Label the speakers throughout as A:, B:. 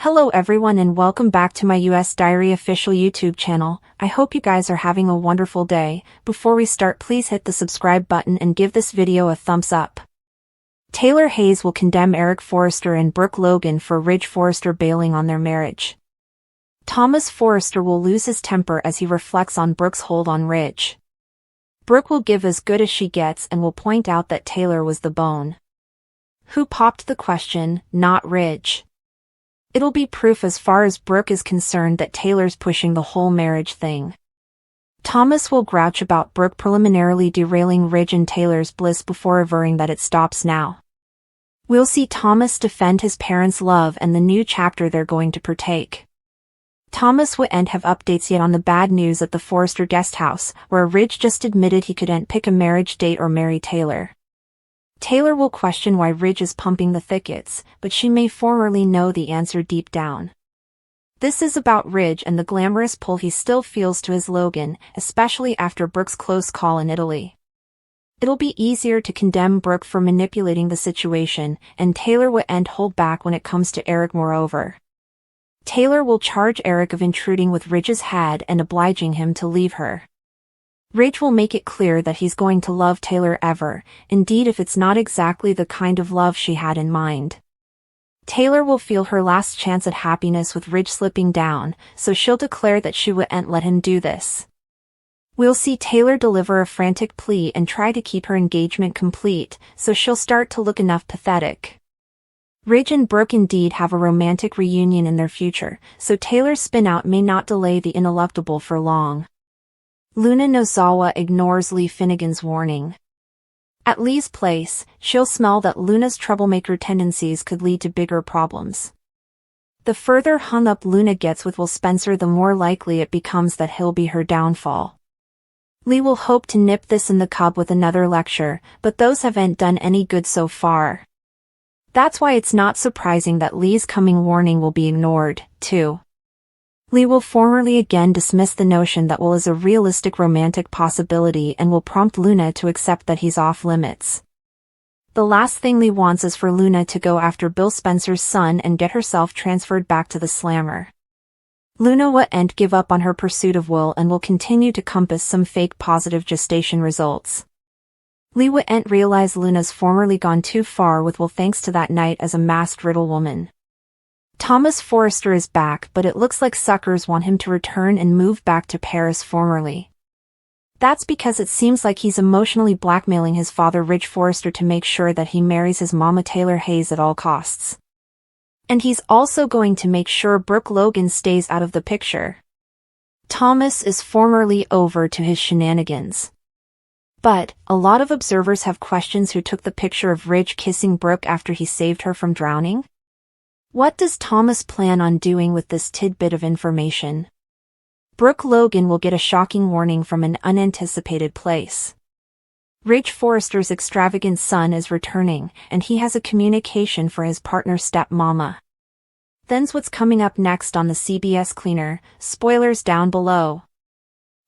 A: Hello everyone and welcome back to my US Diary official YouTube channel. I hope you guys are having a wonderful day. Before we start, please hit the subscribe button and give this video a thumbs up. Taylor Hayes will condemn Eric Forrester and Brooke Logan for Ridge Forrester bailing on their marriage. Thomas Forrester will lose his temper as he reflects on Brooke's hold on Ridge. Brooke will give as good as she gets and will point out that Taylor was the bone. Who popped the question, not Ridge. It'll be proof as far as Brooke is concerned that Taylor's pushing the whole marriage thing. Thomas will grouch about Brooke preliminarily derailing Ridge and Taylor's bliss before averring that it stops now. We'll see Thomas defend his parents' love and the new chapter they're going to partake. Thomas wouldn't have updates yet on the bad news at the Forrester guest house, where Ridge just admitted he couldn't pick a marriage date or marry Taylor. Taylor will question why Ridge is pumping the thickets, but she may formerly know the answer deep down. This is about Ridge and the glamorous pull he still feels to his Logan, especially after Brooke's close call in Italy. It'll be easier to condemn Brooke for manipulating the situation, and Taylor wouldn't hold back when it comes to Eric moreover. Taylor will charge Eric of intruding with Ridge's had and obliging him to leave her. Ridge will make it clear that he's going to love Taylor ever, indeed if it's not exactly the kind of love she had in mind. Taylor will feel her last chance at happiness with Ridge slipping down, so she'll declare that she wouldn't let him do this. We'll see Taylor deliver a frantic plea and try to keep her engagement complete, so she'll start to look enough pathetic. Ridge and Brooke indeed have a romantic reunion in their future, so Taylor's spin-out may not delay the ineluctable for long. Luna Nozawa ignores Lee Finnegan's warning. At Lee's place, she'll smell that Luna's troublemaker tendencies could lead to bigger problems. The further hung up Luna gets with Will Spencer, the more likely it becomes that he'll be her downfall. Lee will hope to nip this in the cub with another lecture, but those haven't done any good so far. That's why it's not surprising that Lee's coming warning will be ignored, too. Lee will formally again dismiss the notion that Will is a realistic romantic possibility and will prompt Luna to accept that he's off limits. The last thing Lee wants is for Luna to go after Bill Spencer's son and get herself transferred back to the slammer. Luna won't give up on her pursuit of Will and will continue to compass some fake positive gestation results. Lee won't realize Luna's formerly gone too far with Will thanks to that night as a masked riddle woman. Thomas Forrester is back, but it looks like suckers want him to return and move back to Paris formerly. That's because it seems like he's emotionally blackmailing his father Ridge Forrester to make sure that he marries his mama Taylor Hayes at all costs. And he's also going to make sure Brooke Logan stays out of the picture. Thomas is formerly over to his shenanigans. But, a lot of observers have questions who took the picture of Ridge kissing Brooke after he saved her from drowning. What does Thomas plan on doing with this tidbit of information? Brooke Logan will get a shocking warning from an unanticipated place. Ridge Forrester's extravagant son is returning, and he has a communication for his partner's stepmama. Then's what's coming up next on the CBS Cleaner, spoilers down below.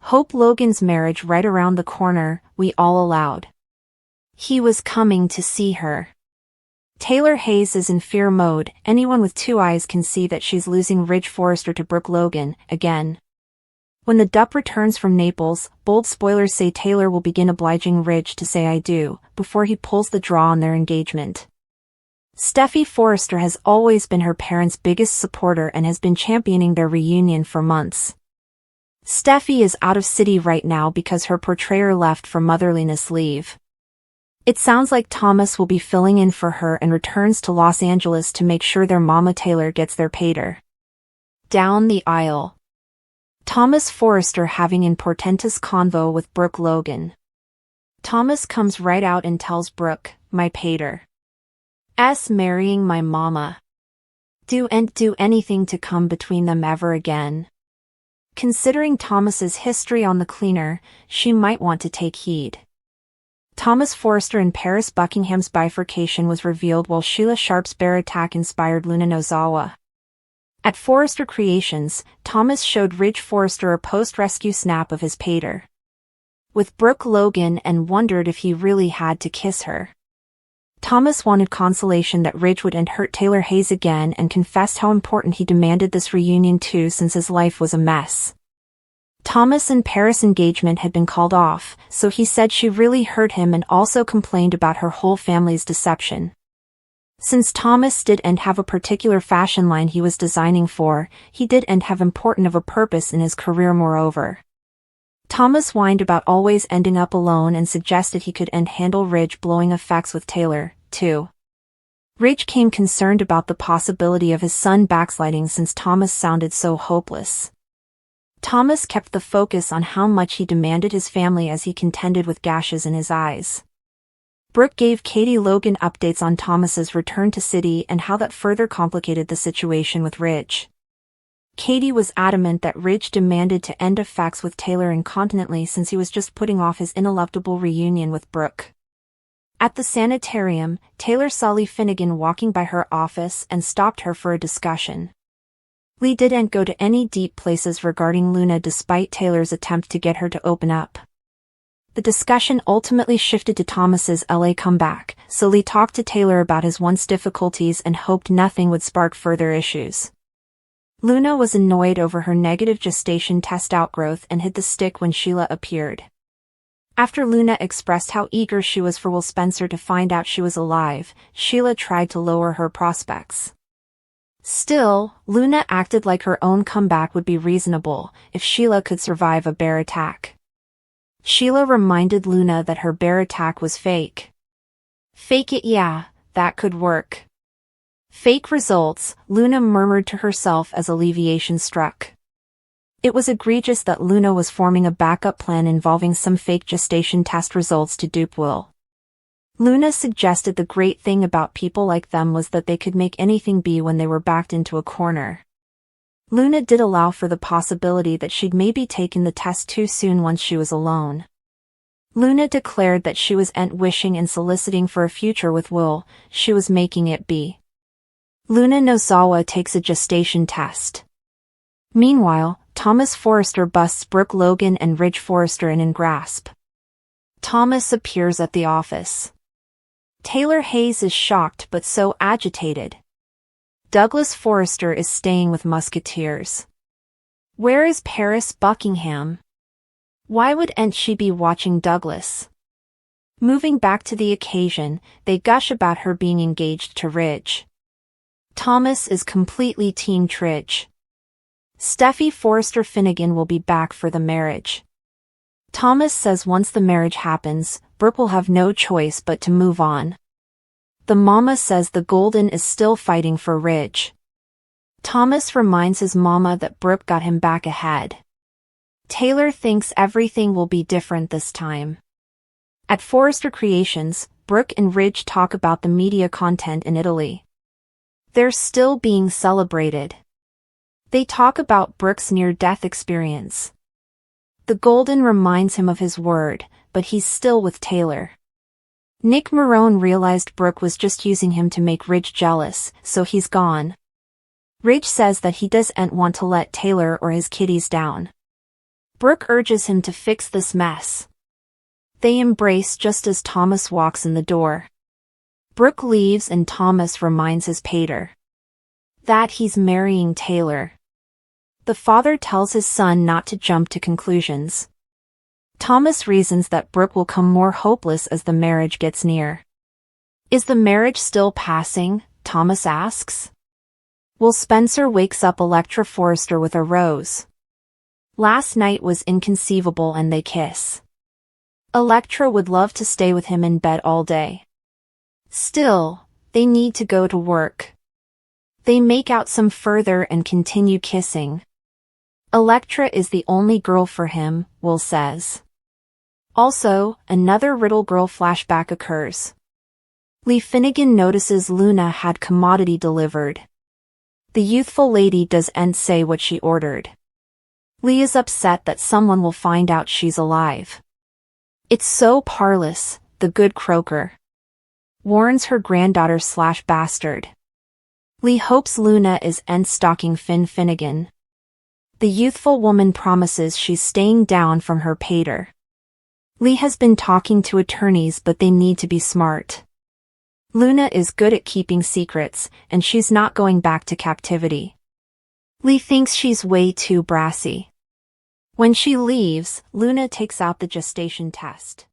A: Hope Logan's marriage right around the corner, we all allowed. He was coming to see her. Taylor Hayes is in fear mode. Anyone with two eyes can see that she's losing Ridge Forrester to Brooke Logan, again. When the dup returns from Naples, bold spoilers say Taylor will begin obliging Ridge to say I do, before he pulls the draw on their engagement. Steffi Forrester has always been her parents' biggest supporter and has been championing their reunion for months. Steffi is out of city right now because her portrayer left for motherliness leave. It sounds like Thomas will be filling in for her and returns to Los Angeles to make sure their mama Taylor gets their pater. Down the aisle. Thomas Forrester having an portentous convo with Brooke Logan. Thomas comes right out and tells Brooke, my pater. Marrying my mama. Do anything to come between them ever again. Considering Thomas's history on the Cleaner, she might want to take heed. Thomas Forrester in Paris. Buckingham's bifurcation was revealed while Sheila Sharp's bear attack inspired Luna Nozawa. At Forrester Creations, Thomas showed Ridge Forrester a post-rescue snap of his pater with Brooke Logan and wondered if he really had to kiss her. Thomas wanted consolation that Ridge wouldn't hurt Taylor Hayes again and confessed how important he demanded this reunion too since his life was a mess. Thomas and Paris' engagement had been called off, so he said she really hurt him and also complained about her whole family's deception. Since Thomas didn't have a particular fashion line he was designing for, he didn't have important of a purpose in his career moreover. Thomas whined about always ending up alone and suggested he couldn't handle Ridge blowing a fax with Taylor, too. Ridge came concerned about the possibility of his son backsliding since Thomas sounded so hopeless. Thomas kept the focus on how much he demanded his family as he contended with gashes in his eyes. Brooke gave Katie Logan updates on Thomas's return to city and how that further complicated the situation with Ridge. Katie was adamant that Ridge demanded to end a fax with Taylor incontinently since he was just putting off his ineluctable reunion with Brooke. At the sanitarium, Taylor saw Lee Finnegan walking by her office and stopped her for a discussion. Lee didn't go to any deep places regarding Luna despite Taylor's attempt to get her to open up. The discussion ultimately shifted to Thomas's LA comeback, so Lee talked to Taylor about his once difficulties and hoped nothing would spark further issues. Luna was annoyed over her negative gestation test outgrowth and hit the stick when Sheila appeared. After Luna expressed how eager she was for Will Spencer to find out she was alive, Sheila tried to lower her prospects. Still, Luna acted like her own comeback would be reasonable if Sheila could survive a bear attack. Sheila reminded Luna that her bear attack was fake. Fake it, yeah, that could work. Fake results, Luna murmured to herself as alleviation struck. It was egregious that Luna was forming a backup plan involving some fake gestation test results to dupe Will. Luna suggested the great thing about people like them was that they could make anything be when they were backed into a corner. Luna did allow for the possibility that she'd maybe taken the test too soon once she was alone. Luna declared that she wasn't wishing and soliciting for a future with Will, she was making it be. Luna Nozawa takes a gestation test. Meanwhile, Thomas Forrester busts Brooke Logan and Ridge Forrester in grasp. Thomas appears at the office. Taylor Hayes is shocked but so agitated. Douglas Forrester is staying with Musketeers. Where is Paris Buckingham? Why wouldn't she be watching Douglas? Moving back to the occasion, they gush about her being engaged to Ridge. Thomas is completely Team Tridge. Steffi Forrester Finnegan will be back for the marriage. Thomas says once the marriage happens, Brooke will have no choice but to move on. The mama says the Golden is still fighting for Ridge. Thomas reminds his mama that Brooke got him back ahead. Taylor thinks everything will be different this time. At Forrester Creations, Brooke and Ridge talk about the media content in Italy. They're still being celebrated. They talk about Brooke's near-death experience. The Golden reminds him of his word, but he's still with Taylor. Nick Marone realized Brooke was just using him to make Ridge jealous, so he's gone. Ridge says that he doesn't want to let Taylor or his kiddies down. Brooke urges him to fix this mess. They embrace just as Thomas walks in the door. Brooke leaves and Thomas reminds his pater that he's marrying Taylor. The father tells his son not to jump to conclusions. Thomas reasons that Brooke will come more hopeless as the marriage gets near. Is the marriage still passing? Thomas asks. Will Spencer wakes up Electra Forrester with a rose. Last night was inconceivable and they kiss. Electra would love to stay with him in bed all day. Still, they need to go to work. They make out some further and continue kissing. Electra is the only girl for him, Will says. Also, another Riddle Girl flashback occurs. Lee Finnegan notices Luna had commodity delivered. The youthful lady doesn't say what she ordered. Lee is upset that someone will find out she's alive. It's so parlous, the good croaker warns her granddaughter/bastard. Lee hopes Luna isn't stalking Finnegan. The youthful woman promises she's staying down from her pater. Lee has been talking to attorneys but they need to be smart. Luna is good at keeping secrets, and she's not going back to captivity. Lee thinks she's way too brassy. When she leaves, Luna takes out the gestation test.